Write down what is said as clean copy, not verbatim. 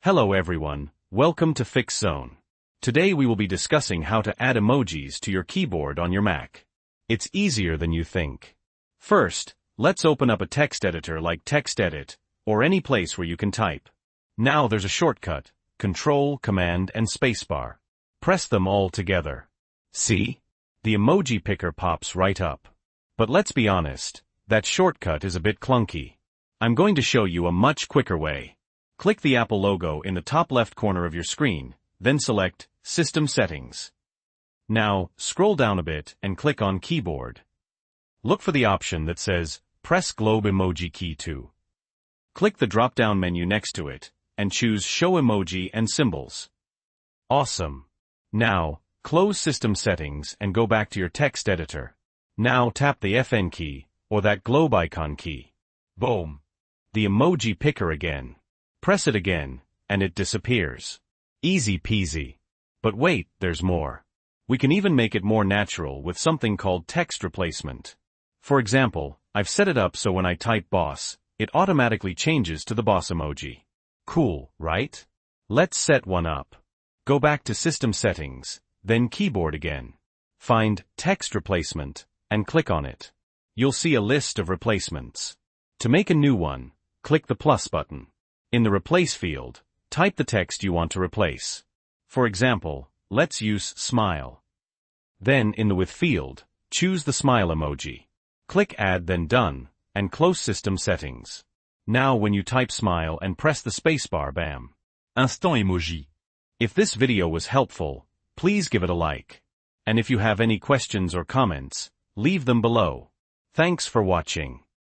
Hello everyone, welcome to Fix Zone. Today we will be discussing how to add emojis to your keyboard on your Mac. It's easier than you think. First, let's open up a text editor like TextEdit, or any place where you can type. Now there's a shortcut, Control, Command, and Spacebar. Press them all together. See? The emoji picker pops right up. But let's be honest, that shortcut is a bit clunky. I'm going to show you a much quicker way. Click the Apple logo in the top left corner of your screen, then select System Settings. Now, scroll down a bit and click on Keyboard. Look for the option that says Press Globe Emoji Key to. Click the drop-down menu next to it, and choose Show Emoji and Symbols. Awesome! Now, close System Settings and go back to your text editor. Now tap the FN key, or that globe icon key. Boom! The emoji picker again. Press it again, and it disappears. Easy peasy. But wait, there's more. We can even make it more natural with something called text replacement. For example, I've set it up so when I type boss, it automatically changes to the boss emoji. Cool, right? Let's set one up. Go back to System Settings, then Keyboard again. Find Text Replacement, and click on it. You'll see a list of replacements. To make a new one, click the plus button. In the Replace field, type the text you want to replace. For example, let's use smile. Then in the With field, choose the smile emoji. Click Add then Done, and close System Settings. Now when you type smile and press the spacebar, bam! Instant emoji. If this video was helpful, please give it a like. And if you have any questions or comments, leave them below. Thanks for watching.